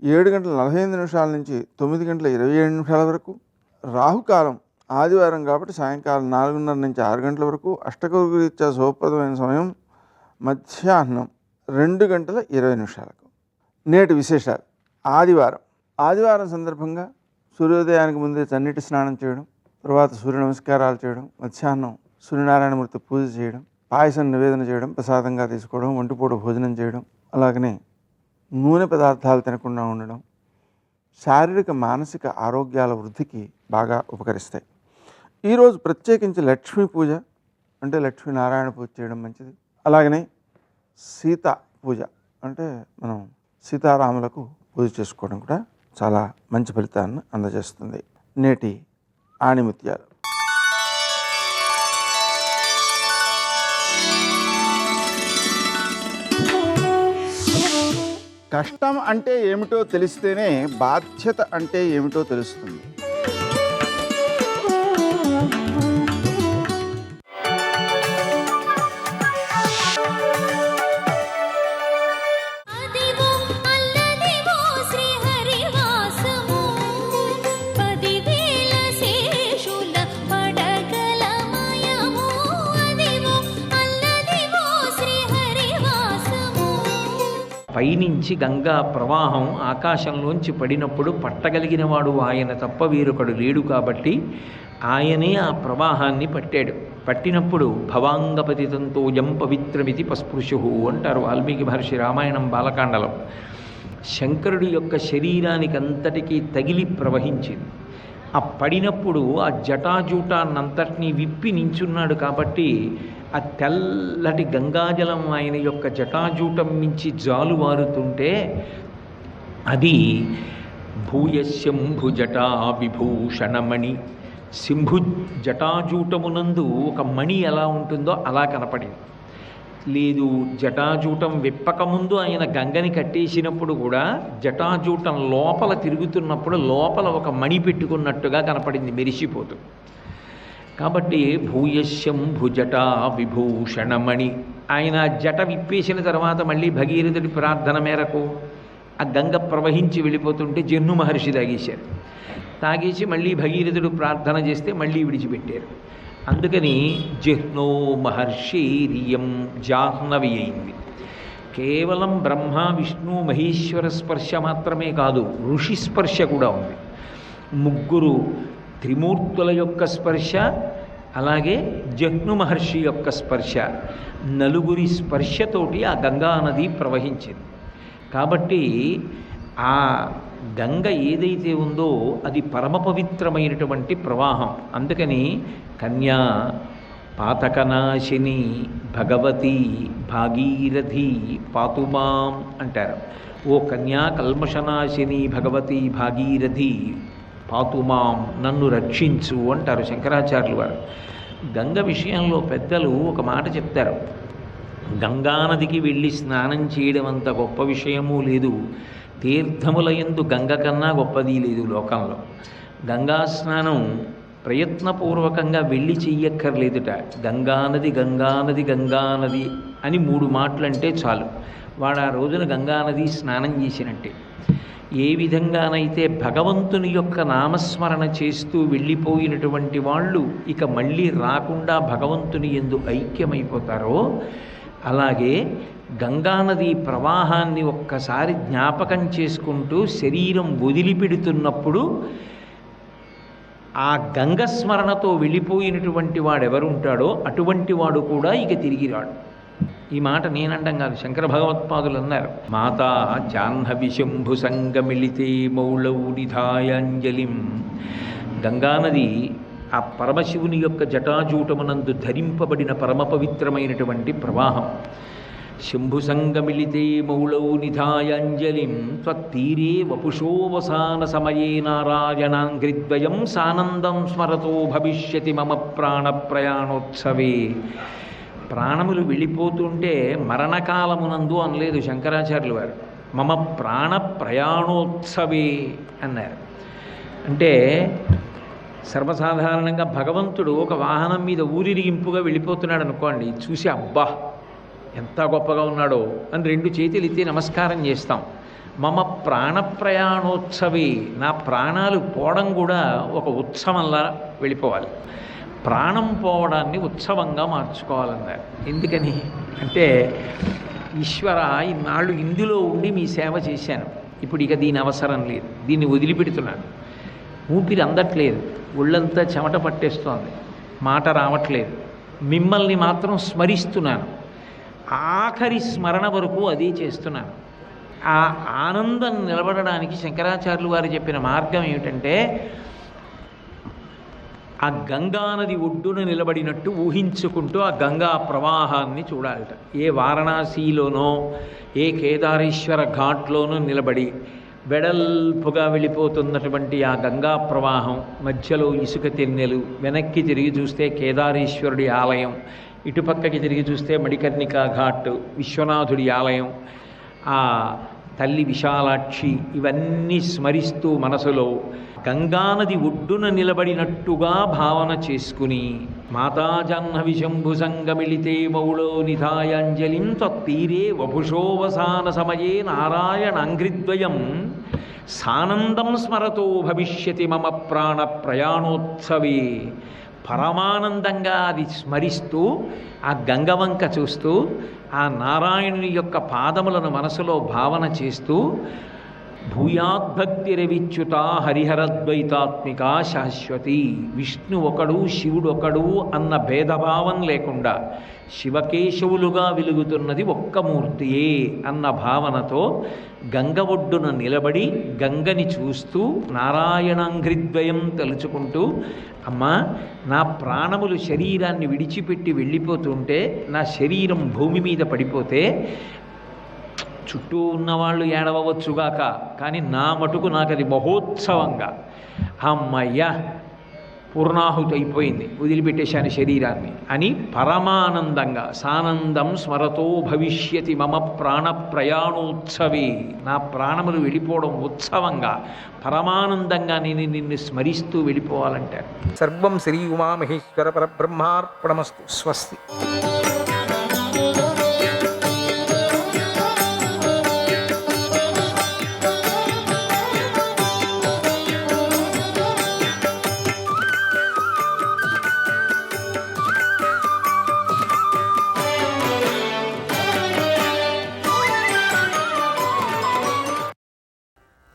7:45 నుంచి 9:27 వరకు. రాహుకాలం ఆదివారం కాబట్టి సాయంకాలం 4:30 నుంచి 6 గంటల వరకు. అష్టకౌరీత్యా శుభప్రదమైన సమయం మధ్యాహ్నం 2:20. నేటి విశేషాలు. ఆదివారం సందర్భంగా సూర్యోదయానికి ముందే చన్నీటి స్నానం చేయడం, తర్వాత సూర్య నమస్కారాలు చేయడం, మధ్యాహ్నం సూర్యనారాయణమూర్తి పూజ చేయడం, పాయసం నివేదన చేయడం, ప్రసాదంగా తీసుకోవడం, ఒంటిపూట భోజనం చేయడం, అలాగనే నూనె పదార్థాలు తినకుండా ఉండడం శారీరక మానసిక ఆరోగ్యాల వృద్ధికి బాగా ఉపకరిస్తాయి. ఈరోజు ప్రత్యేకించి లక్ష్మీ పూజ అంటే లక్ష్మీనారాయణ పూజ చేయడం మంచిది. అలాగనే సీతా పూజ అంటే మనం సీతారాములకు పూజ చేసుకోవడం కూడా చాలా మంచి ఫలితాన్ని అందజేస్తుంది. నేటి ఆణిముత్యాలు. కష్టం అంటే ఏమిటో తెలిస్తేనే బాధ్యత అంటే ఏమిటో తెలుస్తుంది. పైనుంచి గంగా ప్రవాహం ఆకాశంలోంచి పడినప్పుడు పట్టగలిగిన వాడు ఆయన తప్ప వేరొకడు లేడు కాబట్టి ఆయనే ఆ ప్రవాహాన్ని పట్టాడు. పట్టినప్పుడు భవాంగపతితంతోయం పవిత్రమితి పస్పృశు అంటారు వాల్మీకి మహర్షి రామాయణం బాలకాండలో. శంకరుడి యొక్క శరీరానికి అంతటికీ తగిలి ప్రవహించింది. ఆ పడినప్పుడు ఆ జటాజూటాన్నంతటినీ విప్పి నించున్నాడు కాబట్టి ఆ తెల్లటి గంగాజలం ఆయన యొక్క జటాజూటం నుంచి జాలువారుతుంటే అది భూయశంభు జటా విభూషణమణి, సింభు జటాజూటమునందు ఒక మణి ఎలా ఉంటుందో అలా కనపడింది. లేదు, జటాజూటం విప్పకముందు ఆయన గంగని కట్టేసినప్పుడు కూడా జటాజూటం లోపల తిరుగుతున్నప్పుడు లోపల ఒక మణి పెట్టుకున్నట్టుగా కనపడింది మెరిసిపోతూ. కాబట్టి భూయశంభు జటా విభూషణమణి. ఆయన జట విప్పేసిన తర్వాత మళ్ళీ భగీరథుడి ప్రార్థన మేరకు ఆ గంగ ప్రవహించి వెళ్ళిపోతుంటే జన్ను మహర్షి తాగేశారు. తాగేసి మళ్ళీ భగీరథుడు ప్రార్థన చేస్తే మళ్ళీ విడిచిపెట్టారు. అందుకని జిహ్నో మహర్షిరియం జాహ్నవి అయింది. కేవలం బ్రహ్మ విష్ణు మహేశ్వర స్పర్శ మాత్రమే కాదు, ఋషి స్పర్శ కూడా ఉంది. ముగ్గురు త్రిమూర్తుల యొక్క స్పర్శ, అలాగే జహ్ను మహర్షి యొక్క స్పర్శ, నలుగురి స్పర్శతోటి ఆ గంగా నది ప్రవహించింది. కాబట్టి ఆ గంగ ఏదైతే ఉందో అది పరమ పవిత్రమైనటువంటి ప్రవాహం. అందుకని కన్యా పాతకనాశిని భగవతి భాగీరథి పాతుమాం అంటారు. ఓ కన్యా కల్మషనాశిని భగవతి భాగీరథి పాతుమాం, నన్ను రక్షించు అంటారు శంకరాచార్యులు వారు. గంగ విషయంలో పెద్దలు ఒక మాట చెప్తారు. గంగానదికి వెళ్ళి స్నానం చేయడం అంత గొప్ప విషయమూ లేదు, తీర్థముల యందు గంగ కన్నా గొప్పది లేదు లోకంలో. గంగా స్నానం ప్రయత్నపూర్వకంగా వెళ్ళి చెయ్యక్కర్లేదుట. గంగానది గంగానది గంగానది అని 3 మాటలంటే చాలు, వాడు ఆ రోజున గంగానది స్నానం చేసినట్టే. ఏ విధంగానైతే భగవంతుని యొక్క నామస్మరణ చేస్తూ వెళ్ళిపోయినటువంటి వాళ్ళు ఇక మళ్ళీ రాకుండా భగవంతుని యందు ఐక్యమైపోతారో, అలాగే గంగానది ప్రవాహాన్ని ఒక్కసారి జ్ఞాపకం చేసుకుంటూ శరీరం వదిలిపెడుతున్నప్పుడు ఆ గంగస్మరణతో వెళ్ళిపోయినటువంటి వాడెవరుంటాడో అటువంటి వాడు కూడా ఇక తిరిగి రాడు. ఈ మాట నేనండం కాదు, శంకర భగవత్పాదులు అన్నారు. మాతా జాహ్నవి శంభు సంగమిళితే మౌళౌ నిధాయాంజలిం. గంగానది ఆ పరమశివుని యొక్క జటాజూటమునందు ధరింపబడిన పరమ పవిత్రమైనటువంటి ప్రవాహం. శంభు సంగమిళితే మౌళౌ నిధాయాంజలిం త్వత్తీరే వపుషోవసాన సమయే నారాయణాంఘ్రిద్వయం సానందం స్మరతో భవిష్యతి మమ ప్రాణ ప్రయాణోత్సవే. ప్రాణములు వెళ్ళిపోతుంటే మరణకాలమునందు అనలేదు శంకరాచార్యులు వారు, మమ ప్రాణ ప్రయాణోత్సవే అన్నారు. అంటే సర్వసాధారణంగా భగవంతుడు ఒక వాహనం మీద ఊరిరిగింపుగా వెళ్ళిపోతున్నాడు అనుకోండి, చూసి అబ్బా ఎంత గొప్పగా ఉన్నాడో అని 2 చేతులు ఎత్తి నమస్కారం చేస్తాం. మమ ప్రాణ ప్రయాణోత్సవే, నా ప్రాణాలు పోవడం కూడా ఒక ఉత్సవంలా వెళ్ళిపోవాలి. ప్రాణం పోవడాన్ని ఉత్సవంగా మార్చుకోవాలన్నారు. ఎందుకని అంటే, ఈశ్వర ఇన్నాళ్ళు ఇందులో ఉండి మీ సేవ చేశాను, ఇప్పుడు ఇక దీని అవసరం లేదు, దీన్ని వదిలిపెడుతున్నాను. ఊపిరి అందట్లేదు, ఒళ్ళంతా చెమట పట్టేస్తోంది, మాట రావట్లేదు, మిమ్మల్ని మాత్రం స్మరిస్తున్నాను. ఆఖరి స్మరణ వరకు అదే చేస్తున్నాను. ఆ ఆనందం నిలబడడానికి శంకరాచార్యులు వారు చెప్పిన మార్గం ఏమిటంటే, ఆ గంగానది ఒడ్డున నిలబడినట్టు ఊహించుకుంటూ ఆ గంగా ప్రవాహాన్ని చూడాలట. ఏ వారణాసిలోనో ఏ కేదారేశ్వర ఘాట్లోనో నిలబడి వెడల్పుగా వెళ్ళిపోతున్నటువంటి ఆ గంగా ప్రవాహం మధ్యలో ఇసుక తెన్నెలు, వెనక్కి తిరిగి చూస్తే కేదారేశ్వరుడి ఆలయం, ఇటుపక్కకి తిరిగి చూస్తే మణికర్ణికా ఘాట్ విశ్వనాథుడి ఆలయం, ఆ తల్లి విశాలాక్షి, ఇవన్నీ స్మరిస్తూ మనసులో గంగానది ఒడ్డున నిలబడినట్టుగా భావన చేసుకుని మాతా జాహ్నవి శంభు సంగమిళితే మౌళో నిధాయాంజలిం త్వత్తీరే వపుషోవసాన సమయే నారాయణాంఘ్రిద్వయం సానందం స్మరతో భవిష్యతి మమ ప్రాణ ప్రయాణోత్సవే. పరమానందంగా అది స్మరిస్తూ ఆ గంగవంక చూస్తూ ఆ నారాయణుని యొక్క పాదములను మనసులో భావన చేస్తూ భూయాద్భక్తిరవిచ్యుత హరిహరద్వైతాత్మిక శాశ్వతి. విష్ణు ఒకడు శివుడు ఒకడు అన్న భేదభావం లేకుండా శివకేశవులుగా వెలుగుతున్నది ఒక్క మూర్తియే అన్న భావనతో గంగ ఒడ్డున నిలబడి గంగని చూస్తూ నారాయణాంఘ్రిద్వయం తలుచుకుంటూ, అమ్మా నా ప్రాణములు శరీరాన్ని విడిచిపెట్టి వెళ్ళిపోతుంటే, నా శరీరం భూమి మీద పడిపోతే చుట్టూ ఉన్నవాళ్ళు ఏడవచ్చుగాక, కానీ నా మటుకు నాకు అది మహోత్సవంగా, అమ్మయ్యా పూర్ణాహుతి అయిపోయింది, వదిలిపెట్టేశాను శరీరాన్ని అని పరమానందంగా సానందం స్మరతో భవిష్యతి మమ ప్రాణ ప్రయాణోత్సవే. నా ప్రాణములు వెళ్ళిపోవడం ఉత్సవంగా పరమానందంగా నేను నిన్ను స్మరిస్తూ వెళ్ళిపోవాలంటారు. సర్వం శ్రీ ఉమామహేశ్వర పరబ్రహ్మార్పణమస్తు. స్వస్తి.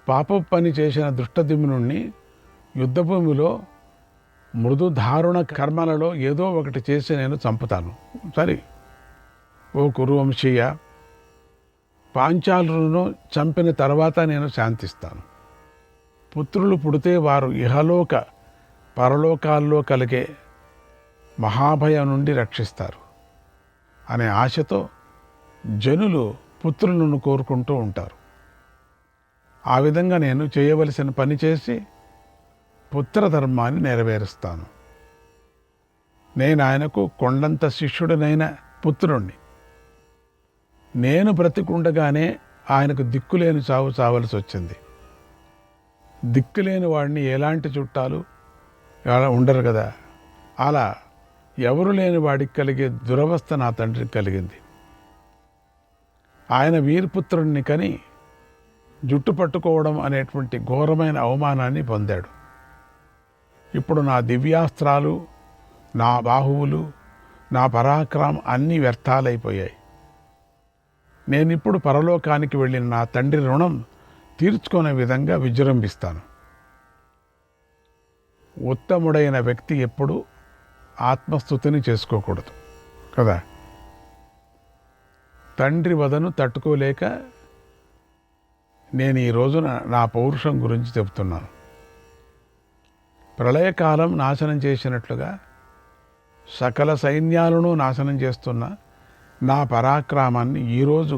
పాప పని చేసిన దుష్టదిమ్నుణ్ణి యుద్ధభూమిలో మృదు దారుణ కర్మలలో ఏదో ఒకటి చేసి నేను చంపుతాను. సరే, ఓ కురువంశీయ, పాంచాలులను చంపిన తర్వాత నేను శాంతిస్తాను. పుత్రులు పుడితే వారు ఇహలోక పరలోకాల్లో కలిగే మహాభయం నుండి రక్షిస్తారు అనే ఆశతో జనులు పుత్రులను కోరుకుంటూ ఉంటారు. ఆ విధంగా నేను చేయవలసిన పని చేసి పుత్రధర్మాన్ని నెరవేరుస్తాను. నేను ఆయనకు కొండంత శిష్యుడినైన పుత్రుణ్ణి. నేను బ్రతికుండగానే ఆయనకు దిక్కులేని చావు చావలసి వచ్చింది. దిక్కులేని వాడిని ఎలాంటి చుట్టాలు ఉండరు కదా, అలా ఎవరు లేని వాడికి కలిగే దురవస్థ నా తండ్రికి కలిగింది. ఆయన వీరపుత్రుణ్ణి కని జుట్టు పట్టుకోవడం అనేటువంటి ఘోరమైన అవమానాన్ని పొందాడు. ఇప్పుడు నా దివ్యాస్త్రాలు, నా బాహువులు, నా పరాక్రమం అన్నీ వ్యర్థాలైపోయాయి. నేనిప్పుడు పరలోకానికి వెళ్ళిన నా తండ్రి రుణం తీర్చుకునే విధంగా విజృంభిస్తాను. ఉత్తముడైన వ్యక్తి ఎప్పుడు ఆత్మస్థుతిని చేసుకోకూడదు కదా. తండ్రి వదను తట్టుకోలేక నేను ఈ రోజున నా పౌరుషం గురించి చెబుతున్నాను. ప్రళయకాలం నాశనం చేసినట్లుగా సకల సైన్యాలను నాశనం చేస్తున్న నా పరాక్రమాన్ని ఈరోజు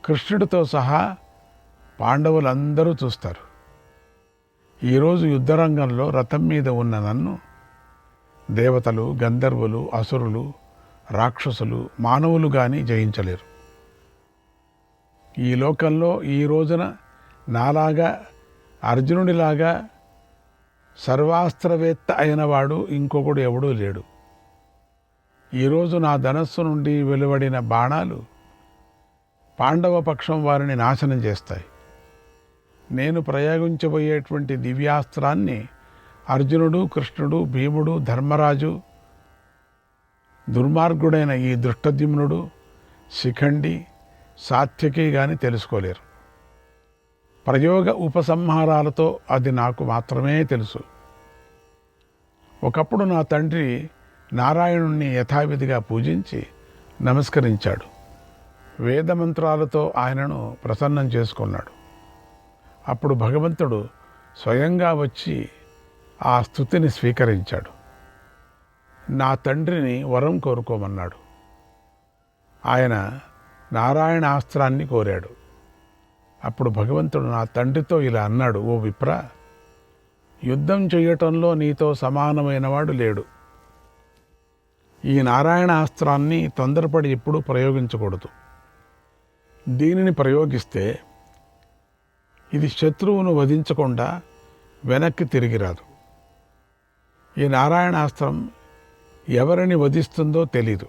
కృష్ణుడితో సహా పాండవులందరూ చూస్తారు. ఈరోజు యుద్ధరంగంలో రథం మీద ఉన్న నన్ను దేవతలు, గంధర్వులు, అసురులు, రాక్షసులు, మానవులు కానీ జయించలేరు. ఈ లోకంలో ఈ రోజున నాలాగా అర్జునుడిలాగా సర్వాస్త్రవేత్త అయినవాడు ఇంకొకడు ఎవడూ లేడు. ఈరోజు నా ధనస్సు నుండి వెలువడిన బాణాలు పాండవ పక్షం వారిని నాశనం చేస్తాయి. నేను ప్రయోగించబోయేటువంటి దివ్యాస్త్రాన్ని అర్జునుడు, కృష్ణుడు, భీముడు, ధర్మరాజు, దుర్మార్గుడైన ఈ దృష్టద్యుమ్నుడు, శిఖండి, సాత్యకి కానీ తెలుసుకోలేరు. ప్రయోగ ఉపసంహారాలతో అది నాకు మాత్రమే తెలుసు. ఒకప్పుడు నా తండ్రి నారాయణుణ్ణి యథావిధిగా పూజించి నమస్కరించాడు. వేదమంత్రాలతో ఆయనను ప్రసన్నం చేసుకున్నాడు. అప్పుడు భగవంతుడు స్వయంగా వచ్చి ఆ స్తుతిని స్వీకరించాడు. నా తండ్రిని వరం కోరుకోమన్నాడు. ఆయన నారాయణాస్త్రాన్ని కోరాడు. అప్పుడు భగవంతుడు నా తండ్రితో ఇలా అన్నాడు, ఓ విప్ర, యుద్ధం చేయటంలో నీతో సమానమైన వాడు లేడు. ఈ నారాయణాస్త్రాన్ని తొందరపడి ఎప్పుడూ ప్రయోగించకూడదు. దీనిని ప్రయోగిస్తే ఇది శత్రువును వధించకుండా వెనక్కి తిరిగి రాదు. ఈ నారాయణాస్త్రం ఎవరిని వధిస్తుందో తెలీదు.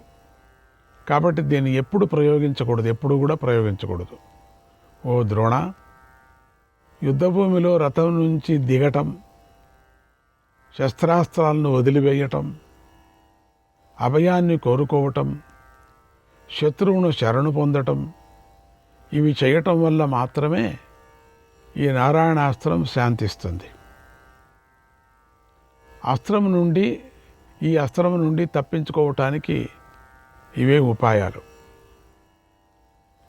కాబట్టి దీన్ని ఎప్పుడు ప్రయోగించకూడదు, ఎప్పుడు కూడా ప్రయోగించకూడదు. ఓ ద్రోణ, యుద్ధభూమిలో రథం నుంచి దిగటం, శస్త్రాస్త్రాలను వదిలివేయటం, అభయాన్ని కోరుకోవటం, శత్రువును శరణు పొందటం, ఇవి చేయటం వల్ల మాత్రమే ఈ నారాయణాస్త్రం శాంతిస్తుంది. ఈ అస్త్రం నుండి తప్పించుకోవటానికి ఇవే ఉపాయాలు.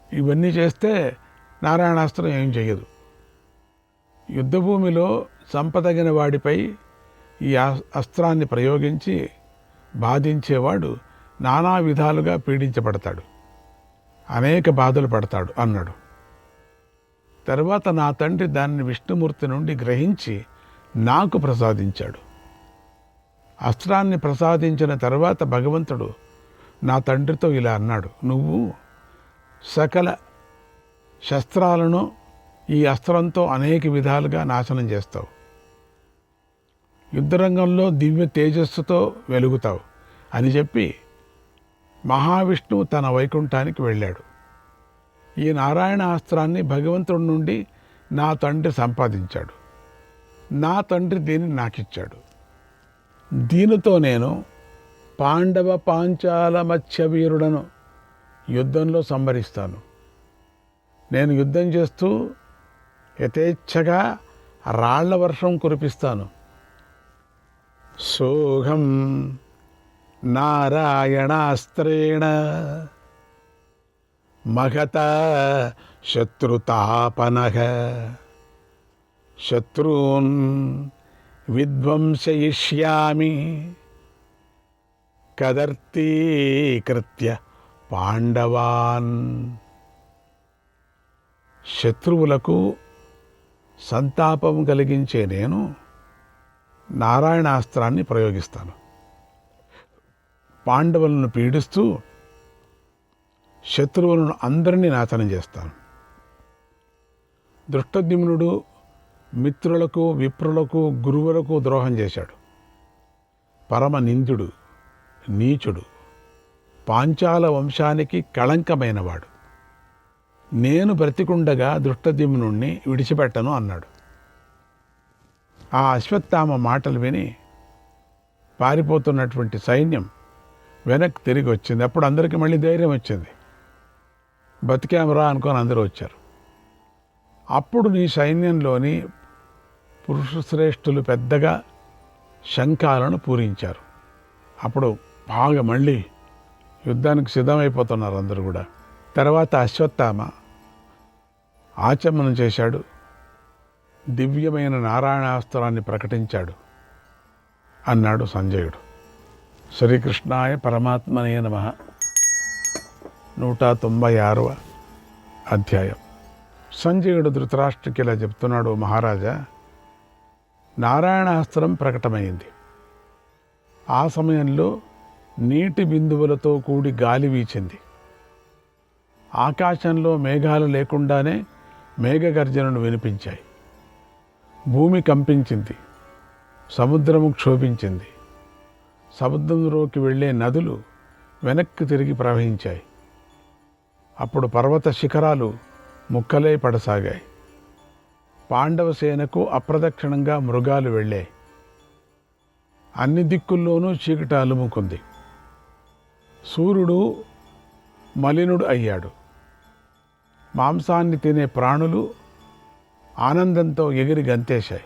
ఇవన్నీ చేస్తే నారాయణాస్త్రం ఏం చేయదు. యుద్ధభూమిలో చంపదగిన వాడిపై ఈ అస్త్రాన్ని ప్రయోగించి బాధించేవాడు నానా విధాలుగా పీడించబడతాడు, అనేక బాధలు పడతాడు అన్నాడు. తర్వాత నా తండ్రి దాన్ని విష్ణుమూర్తి నుండి గ్రహించి నాకు ప్రసాదించాడు. అస్త్రాన్ని ప్రసాదించిన తర్వాత భగవంతుడు నా తండ్రితో ఇలా అన్నాడు, నువ్వు సకల శస్త్రాలను ఈ అస్త్రంతో అనేక విధాలుగా నాశనం చేస్తావు. యుద్ధరంగంలో దివ్య తేజస్సుతో వెలుగుతావు అని చెప్పి మహావిష్ణువు తన వైకుంఠానికి వెళ్ళాడు. ఈ నారాయణ అస్త్రాన్ని భగవంతుడి నుండి నా తండ్రి సంపాదించాడు. నా తండ్రి దీన్ని నాకిచ్చాడు. దీనితో నేను పాండవ పాంచాల మత్స్య వీరుడను యుద్ధంలో సంహరిస్తాను. నేను యుద్ధం చేస్తూ యథేచ్ఛగా రాళ్ల వర్షం కురిపిస్తాను. సోహం నారాయణాస్త్రేణ మహత శత్రుతాపనః శత్రూన్ విధ్వంసయిష్యామి కదర్తీకృత్య పాండవాన్. శత్రువులకు సంతాపం కలిగించే నేను నారాయణాస్త్రాన్ని ప్రయోగిస్తాను. పాండవులను పీడిస్తూ శత్రువులను అందరినీ నాశనం చేస్తాను. దృష్టద్యుమ్నుడు మిత్రులకు, విప్రులకు, గురువులకు ద్రోహం చేశాడు. పరమ నిందుడు, నీచుడు, పాంచాల వంశానికి కళంకమైనవాడు. నేను బ్రతికుండగా దృష్టద్యుమ్నుణ్ణి విడిచిపెట్టను అన్నాడు. ఆ అశ్వత్థామ మాటలు విని పారిపోతున్నటువంటి సైన్యం వెనక్కి తిరిగి వచ్చింది. అప్పుడు అందరికీ మళ్ళీ ధైర్యం వచ్చింది. బతికామరా అనుకొని అందరూ వచ్చారు. అప్పుడు నీ సైన్యంలోని పురుష శ్రేష్ఠులు పెద్దగా శంఖాలను పూరించారు. అప్పుడు బాగా మళ్ళీ యుద్ధానికి సిద్ధమైపోతున్నారు అందరూ కూడా. తర్వాత అశ్వత్థామ ఆచమనం చేశాడు. దివ్యమైన నారాయణాస్త్రాన్ని ప్రకటించాడు. అన్నాడు సంజయుడు. శ్రీకృష్ణాయ పరమాత్మనే నమః. 196వ అధ్యాయం. సంజయుడు ధృతరాష్ట్రకి ఇలా చెప్తున్నాడు, మహారాజా, నారాయణాస్త్రం ప్రకటమైంది. ఆ సమయంలో నీటి బిందువులతో కూడి గాలి వీచింది. ఆకాశంలో మేఘాలు లేకుండానే మేఘగర్జనలు వినిపించాయి. భూమి కంపించింది. సముద్రము క్షోభించింది. సముద్రంలోకి వెళ్ళే నదులు వెనక్కి తిరిగి ప్రవహించాయి. అప్పుడు పర్వత శిఖరాలు ముక్కలై పడసాగాయి. పాండవ సేనకు అప్రదక్షిణంగా మృగాలు వెళ్ళాయి. అన్ని దిక్కుల్లోనూ చీకటి అలుముకుంది. సూర్యుడు మలినుడు అయ్యాడు. మాంసాన్ని తినే ప్రాణులు ఆనందంతో ఎగిరి గంతేశాయి.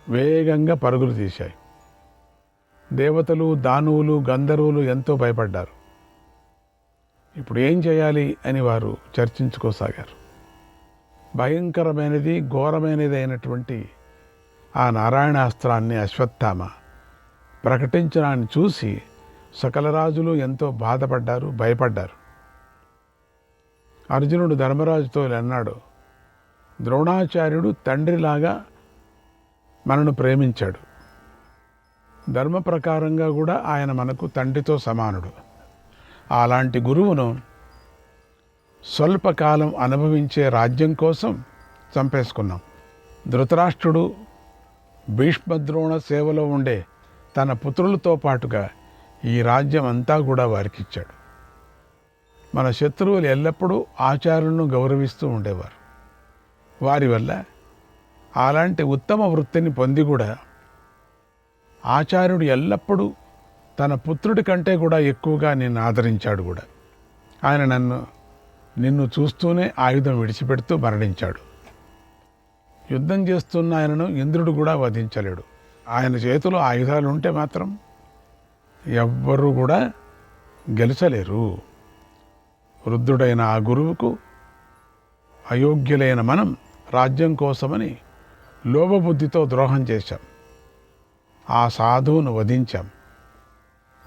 వేగంగా పరుగులు తీశాయి. దేవతలు, దానవులు, గంధర్వులు ఎంతో భయపడ్డారు. ఇప్పుడు ఏం చేయాలి అని వారు చర్చించుకోసాగారు. భయంకరమైనది, ఘోరమైనది అయినటువంటి ఆ నారాయణాస్త్రాన్ని అశ్వత్థామ ప్రకటించడాన్ని చూసి సకల రాజులు ఎంతో బాధపడ్డారు, భయపడ్డారు. అర్జునుడు ధర్మరాజుతో అన్నాడు, ద్రోణాచార్యుడు తండ్రిలాగా మనను ప్రేమించాడు. ధర్మ ప్రకారంగా కూడా ఆయన మనకు తండ్రితో సమానుడు. అలాంటి గురువును స్వల్పకాలం అనుభవించే రాజ్యం కోసం చంపేసుకున్నాం. ధృతరాష్ట్రుడు భీష్మద్రోణ సేవలో ఉండే తన పుత్రులతో పాటుగా ఈ రాజ్యం అంతా కూడా వారికిచ్చాడు. మన శత్రువులు ఎల్లప్పుడూ ఆచార్యులను గౌరవిస్తూ ఉండేవారు. వారి వల్ల అలాంటి ఉత్తమ వృత్తిని పొంది కూడా ఆచార్యుడు ఎల్లప్పుడూ తన పుత్రుడి కంటే కూడా ఎక్కువగా నిన్ను ఆదరించాడు కూడా. ఆయన నిన్ను చూస్తూనే ఆయుధం విడిచిపెడుతూ మరణించాడు. యుద్ధం చేస్తున్న ఆయనను ఇంద్రుడు కూడా వధించలేడు. ఆయన చేతిలో ఆయుధాలు ఉంటే మాత్రం ఎవ్వరూ కూడా గెలిచలేరు. వృద్ధుడైన ఆ గురువుకు అయోగ్యులైన మనం రాజ్యం కోసమని లోభబుద్ధితో ద్రోహం చేశాం. ఆ సాధువును వధించాం.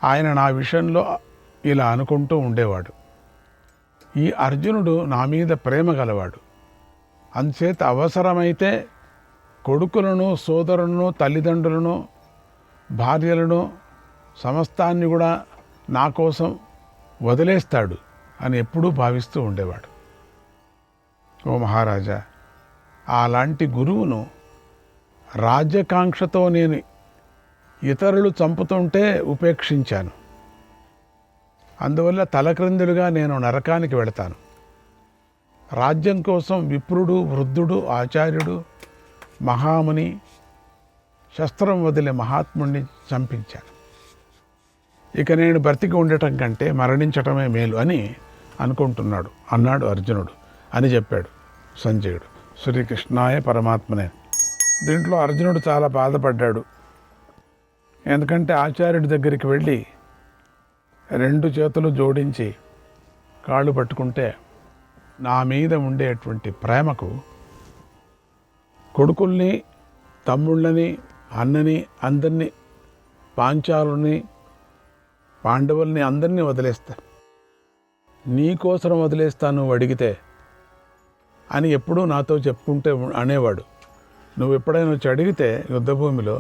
ఆయన నా విషయంలో ఇలా అనుకుంటూ ఉండేవాడు. ఈ అర్జునుడు నా మీద ప్రేమ గలవాడు. అంచేత అవసరమైతే కొడుకులను, సోదరులను, తల్లిదండ్రులను, భార్యలను, సమస్తాన్ని కూడా నా కోసం వదిలేస్తాడు అని ఎప్పుడూ భావిస్తూ ఉండేవాడు. ఓ మహారాజా, అలాంటి గురువును రాజ్యకాంక్షతో నేను ఇతరులు చంపుతుంటే ఉపేక్షించాను. అందువల్ల తలక్రిందులుగా నేను నరకానికి వెళతాను. రాజ్యం కోసం విప్రుడు, వృద్ధుడు, ఆచార్యుడు, మహాముని, శస్త్రం వదిలే మహాత్ముడిని చంపించాను. ఇక నేను బ్రతికి ఉండటం కంటే మరణించటమే మేలు అని అనుకుంటున్నాడు అన్నాడు అర్జునుడు అని చెప్పాడు సంజయుడు. శ్రీకృష్ణాయ పరమాత్మనే. దీంట్లో అర్జునుడు చాలా బాధపడ్డాడు. ఎందుకంటే ఆచార్యుడి దగ్గరికి వెళ్ళి 2 చేతులు జోడించి కాళ్ళు పట్టుకుంటే నా మీద ఉండేటువంటి ప్రేమకు కొడుకుల్ని, తమ్ముళ్ళని, అన్నని, అందరినీ, పాంచాలుని, పాండవుల్ని అందరినీ వదిలేస్తా, నీకోసం వదిలేస్తాను నువ్వు అడిగితే అని ఎప్పుడూ నాతో చెప్పుకుంటే అనేవాడు. నువ్వు ఎప్పుడైనా వచ్చి అడిగితే యుద్ధభూమిలో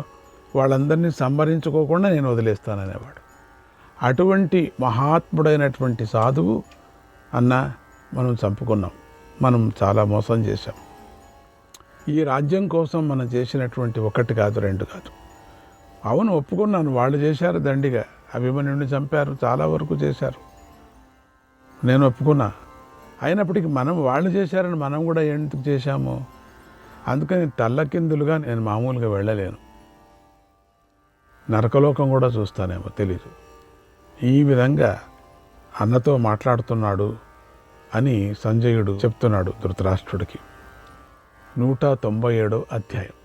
వాళ్ళందరినీ సంహరించుకోకుండా నేను వదిలేస్తాననేవాడు. అటువంటి మహాత్ముడైనటువంటి సాధువు అన్న మనం చంపుకున్నాం, మనం చాలా మోసం చేశాం. ఈ రాజ్యం కోసం మనం చేసినటువంటి 1 కాదు 2 కాదు. అవును, ఒప్పుకున్నాను, వాళ్ళు చేశారు దండిగా, అభిమన్యుడిని చంపారు, చాలా వరకు చేశారు, నేను ఒప్పుకున్నా. అయినప్పటికీ వాళ్ళు చేశారని మనం కూడా ఎందుకు చేశాము? అందుకని తల్లకిందులుగా నేను మామూలుగా వెళ్ళలేను, నరకలోకం కూడా చూస్తానేమో తెలీదు. ఈ విధంగా అన్నతో మాట్లాడుతున్నాడు అని సంజయుడు చెప్తున్నాడు ధృతరాష్ట్రుడికి. 197వ అధ్యాయం.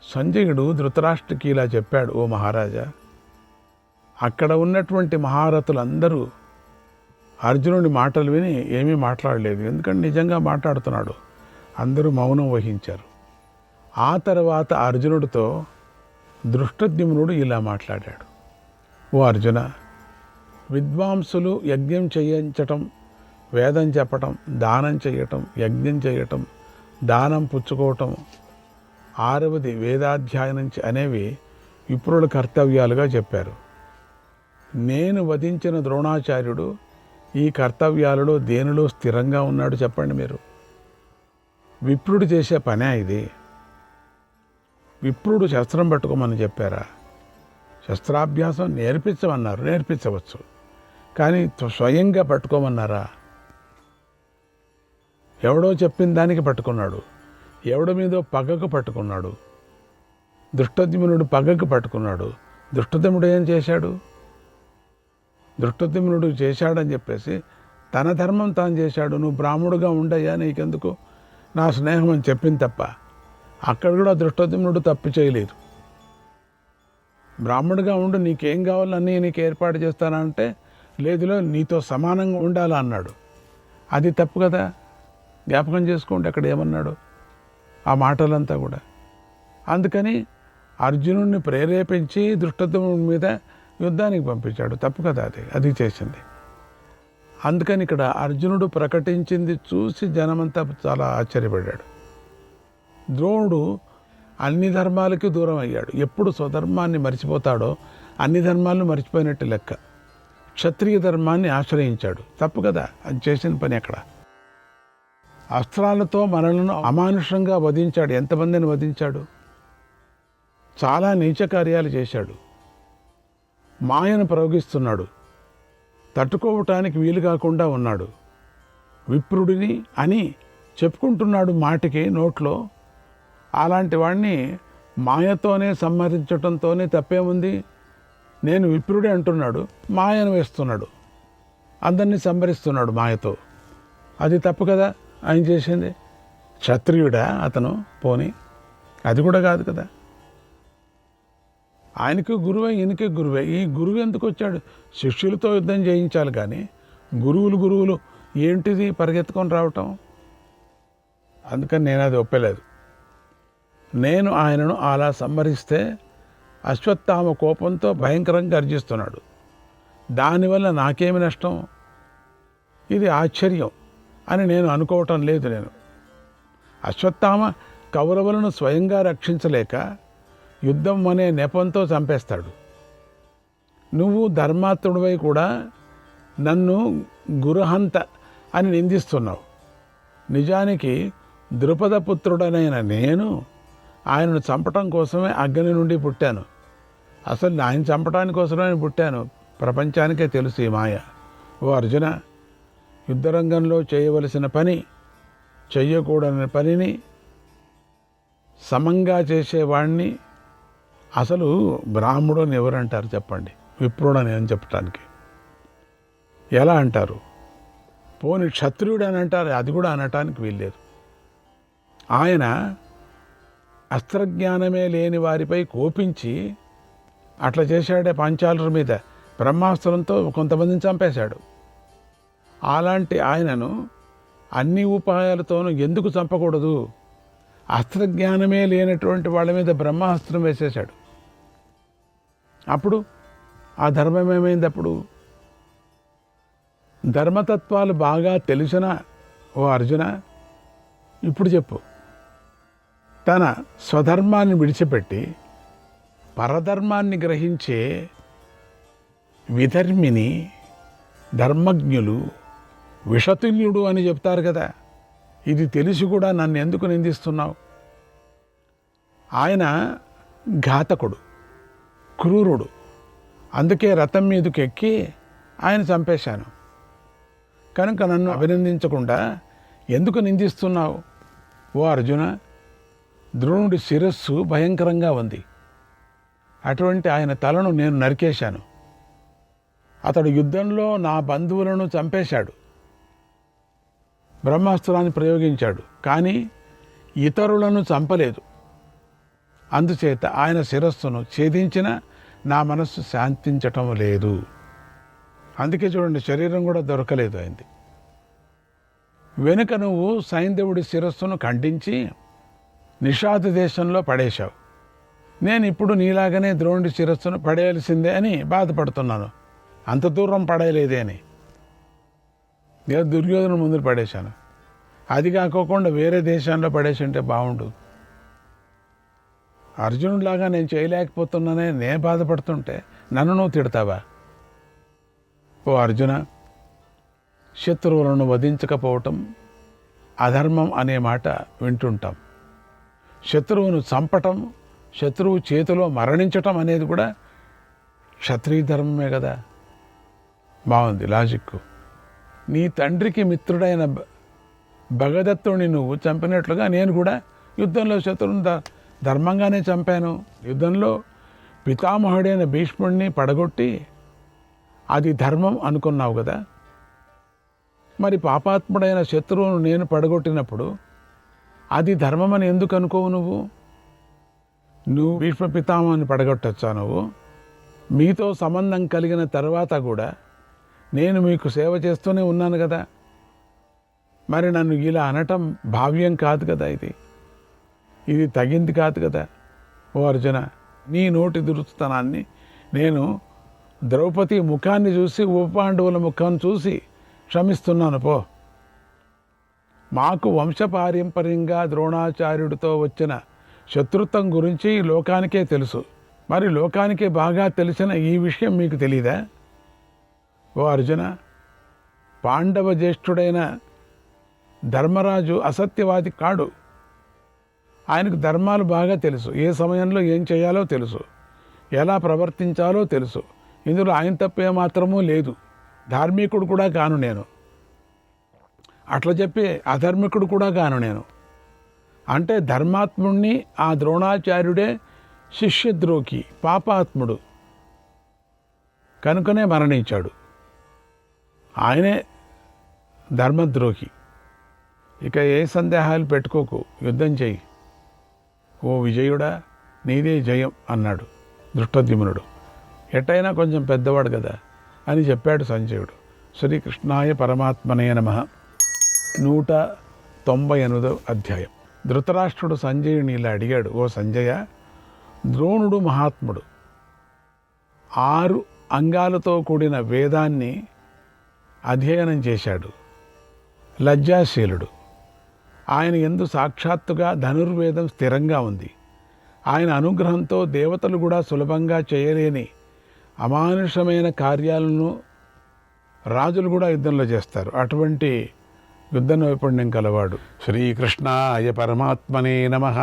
సంజయుడు ధృతరాష్ట్రుడికి ఇలా చెప్పాడు, ఓ మహారాజా, అక్కడ ఉన్నటువంటి మహారథులందరూ అర్జునుడి మాటలు విని ఏమీ మాట్లాడలేదు, ఎందుకంటే నిజంగా మాట్లాడుతున్నాడు. అందరూ మౌనం వహించారు. ఆ తర్వాత అర్జునుడితో దృష్టద్యుమ్నుడు ఇలా మాట్లాడాడు, ఓ అర్జున, విద్వాంసులు యజ్ఞం చేయించటం, వేదం చెప్పటం, దానం చేయటం, యజ్ఞం చేయటం, దానం పుచ్చుకోవటం, 6వది వేదాధ్యాయనం అనేవి విప్రుల కర్తవ్యాలుగా చెప్పారు. నేను వధించిన ద్రోణాచార్యుడు ఈ కర్తవ్యాలలో దేనిలో స్థిరంగా ఉన్నాడు చెప్పండి మీరు? విప్రుడు చేసే పనే ఇది. విప్రుడు శస్త్రం పట్టుకోమని చెప్పారా? శస్త్రాభ్యాసం నేర్పించమన్నారు, నేర్పించవచ్చు, కానీ స్వయంగా పట్టుకోమన్నారా? ఎవడో చెప్పిన దానికి పట్టుకున్నాడు, ఎవడి మీదో పగకు పట్టుకున్నాడు. దృష్టద్యుమ్నుడు పగకు పట్టుకున్నాడు. దృష్టద్యుమ్నుడు ఏం చేశాడు? దృష్టద్యుమ్నుడు చేశాడని చెప్పేసి తన ధర్మం తాను చేశాడు. నువ్వు బ్రాహ్మణుడుగా ఉండయ్యా, నీకెందుకు నా స్నేహం అని చెప్పింది తప్ప అక్కడ కూడా దృష్టద్యుమ్నుడు తప్పు చేయలేదు. బ్రాహ్మణుడిగా ఉండు, నీకేం కావాలన్నీ నీకు ఏర్పాటు చేస్తానంటే లేదులో నీతో సమానంగా ఉండాలా అన్నాడు. అది తప్పు కదా, జ్ఞాపకం చేసుకోండి అక్కడ ఏమన్నాడు ఆ మాటలంతా కూడా. అందుకని అర్జునుడిని ప్రేరేపించి దృష్టద్యుమ్నుడి మీద యుద్ధానికి పంపించాడు, తప్పు కదా అది చేసింది. అందుకని ఇక్కడ అర్జునుడు ప్రకటించింది చూసి జనమంతా చాలా ఆశ్చర్యపడ్డాడు. ద్రోణుడు అన్ని ధర్మాలకి దూరం అయ్యాడు. ఎప్పుడు స్వధర్మాన్ని మర్చిపోతాడో అన్ని ధర్మాలను మర్చిపోయినట్టు లెక్క. క్షత్రియ ధర్మాన్ని ఆశ్రయించాడు, తప్పు కదా అది చేసిన పని. అక్కడ అస్త్రాలతో మనలను అమానుషంగా వధించాడు. ఎంతమందిని వధించాడు? చాలా నీచ కార్యాలు చేశాడు. మాయను ప్రయోగిస్తున్నాడు, తట్టుకోవటానికి వీలు కాకుండా ఉన్నాడు. విప్రుడిని అని చెప్పుకుంటున్నాడు మాటికి నోట్లో. అలాంటి వాడిని మాయతోనే సంహరించటంతోనే తప్పేముంది? నేను విప్రుడే అంటున్నాడు, మాయను వేస్తున్నాడు, అందరినీ సంహరిస్తున్నాడు మాయతో. అది తప్పు కదా ఆయన చేసింది. క్షత్రియుడా అతను? పోనీ అది కూడా కాదు కదా. ఆయనకి గురువే, ఈయనకి గురువే. ఈ గురువు ఎందుకు వచ్చాడు? శిష్యులతో యుద్ధం చేయించాలి కానీ గురువులు ఏంటిది పరిగెత్తుకొని రావటం? అందుకని నేను అది ఒప్పలేదు. నేను ఆయనను అలా సంహరిస్తే అశ్వత్థామ కోపంతో భయంకరంగా గర్జిస్తున్నాడు. దానివల్ల నాకేమి నష్టం? ఇది ఆశ్చర్యం అని నేను అనుకోవటం లేదు. నేను అశ్వత్థామ కౌరవులను స్వయంగా రక్షించలేక యుద్ధం అనే నెపంతో చంపేస్తాడు. నువ్వు ధర్మాత్ముడివై కూడా నన్ను గురుహంత అని నిందిస్తున్నావు. నిజానికి ద్రుపదపుత్రుడనైన నేను ఆయనను చంపటం కోసమే అగ్ని నుండి పుట్టాను. అసలు ఆయన చంపటాని కోసమే పుట్టాను. ప్రపంచానికే తెలుసు ఈ మాయ. ఓ అర్జున, యుద్ధరంగంలో చేయవలసిన పని, చెయ్యకూడని పనిని సమంగా చేసేవాడిని అసలు బ్రాహ్మణుని ఎవరంటారు చెప్పండి? విప్రుడని అని చెప్పటానికి ఎలా అంటారు? పోని క్షత్రియుడు అని అంటారు, అది కూడా అనటానికి వీల్లేదు. ఆయన అస్త్రజ్ఞానమే లేని వారిపై కోపించి అట్లా చేశాడే. పాంచాలుల మీద బ్రహ్మాస్త్రంతో కొంతమందిని చంపేశాడు. అలాంటి ఆయనను అన్ని ఉపాయాలతోనూ ఎందుకు చంపకూడదు? అస్త్రజ్ఞానమే లేనటువంటి వాళ్ళ మీద బ్రహ్మాస్త్రం వేసేశాడు. అప్పుడు ఆ ధర్మం ఏమైంది అప్పుడు? ధర్మతత్వాలు బాగా తెలిసిన ఓ అర్జున, ఇప్పుడు చెప్పు. తన స్వధర్మాన్ని విడిచిపెట్టి పరధర్మాన్ని గ్రహించే విధర్మిని, ధర్మజ్ఞులు, విషతుల్యుడు అని చెప్తారు కదా, ఇది తెలిసి కూడా నన్ను ఎందుకు నిందిస్తున్నావు? ఆయన ఘాతకుడు, క్రూరుడు. అందుకే రథం మీదకి ఎక్కి ఆయన చంపేశాను. కనుక నన్ను అభినందించకుండా ఎందుకు నిందిస్తున్నావు? ఓ అర్జున, ద్రోణుడి శిరస్సు భయంకరంగా ఉంది. అటువంటి ఆయన తలను నేను నరికేశాను. అతడు యుద్ధంలో నా బంధువులను చంపేశాడు, బ్రహ్మాస్త్రాన్ని ప్రయోగించాడు, కానీ ఇతరులను చంపలేదు. అందుచేత ఆయన శిరస్సును ఛేదించిన నా మనస్సు శాంతించటం లేదు. అందుకే చూడండి, శరీరం కూడా దొరకలేదు అయింది. వెనుక నువ్వు సైంధవుడి శిరస్సును ఖండించి నిషాద దేశంలో పడేశావు. నేను ఇప్పుడు నీలాగనే ద్రోణుడి శిరస్సును పడేయాల్సిందే అని బాధపడుతున్నాను. అంత దూరం పడేయలేదే అని దుర్యోధన ముందు పడేశాను. అది కాకోకుండా వేరే దేశంలో పడేసి ఉంటే బాగుండు. అర్జునుడిలాగా నేను చేయలేకపోతున్నానే నేను బాధపడుతుంటే నన్ను నువ్వు తిడతావా? ఓ అర్జున, శత్రువులను వధించకపోవటం అధర్మం అనే మాట వింటుంటాం. శత్రువును చంపటం, శత్రువు చేతిలో మరణించటం అనేది కూడా క్షత్రియ ధర్మమే కదా. బాగుంది లాజిక్. నీ తండ్రికి మిత్రుడైన భగదత్తుని నువ్వు చంపినట్లుగా నేను కూడా యుద్ధంలో శత్రువుని ధర్మంగానే చంపాను. యుద్ధంలో పితామహుడైన భీష్ముడిని పడగొట్టి అది ధర్మం అనుకున్నావు కదా. మరి పాపాత్ముడైన శత్రువును నేను పడగొట్టినప్పుడు అది ధర్మమని ఎందుకు అనుకోవు? నువ్వు భీష్మ పితామహుని పడగొట్టొచ్చా? నువ్వు మీతో సంబంధం కలిగిన తర్వాత కూడా నేను మీకు సేవ చేస్తూనే ఉన్నాను కదా. మరి నన్ను ఇలా అనటం భావ్యం కాదు కదా. ఇది తగింది కాదు కదా. ఓ అర్జున, నీ నోటి దురుస్తనాన్ని నేను ద్రౌపది ముఖాన్ని చూసి, ఉపపాండవుల ముఖం చూసి క్షమిస్తున్నాను పో. మాకు వంశపారంపర్యంగా ద్రోణాచార్యుడితో వచ్చిన శత్రుత్వం గురించి లోకానికే తెలుసు. మరి లోకానికే బాగా తెలిసిన ఈ విషయం మీకు తెలీదా? ఓ అర్జున, పాండవ జ్యేష్ఠుడైన ధర్మరాజు అసత్యవాది కాడు. ఆయనకు ధర్మాలు బాగా తెలుసు. ఏ సమయంలో ఏం చేయాలో తెలుసు, ఎలా ప్రవర్తించాలో తెలుసు. ఇందులో ఆయన తప్పే మాత్రమూ లేదు. ధార్మికుడు కూడా కాను నేను, అట్లా చెప్పి అధర్మికుడు కూడా కాను నేను. అంటే ధర్మాత్ముడిని ఆ ద్రోణాచార్యుడే శిష్యద్రోహి, పాపాత్ముడు కనుకనే మరణించాడు. ఆయనే ధర్మద్రోహి. ఇక ఏ సందేహాలు పెట్టుకోకు, యుద్ధం చెయ్యి. ఓ విజయుడా, నీదే జయం అన్నాడు దృష్టద్యుమ్నుడు. ఎట్టయినా కొంచెం పెద్దవాడు కదా అని చెప్పాడు సంజయుడు. శ్రీకృష్ణాయ పరమాత్మనే నమః. 198వ అధ్యాయం. ధృతరాష్ట్రుడు సంజయుని ఇలా అడిగాడు, ఓ సంజయ, ద్రోణుడు మహాత్ముడు, 6 అంగాలతో కూడిన వేదాన్ని అధ్యయనం చేశాడు. లజ్జాశీలుడు. ఆయన యందు సాక్షాత్తుగా ధనుర్వేదం స్థిరంగా ఉంది. ఆయన అనుగ్రహంతో దేవతలు కూడా సులభంగా చేయలేని అమానుషమైన కార్యాలను రాజులు కూడా యుద్ధంలో చేస్తారు. అటువంటి యుద్ధ నైపుణ్యం కలవాడు. శ్రీకృష్ణాయ పరమాత్మనే నమః.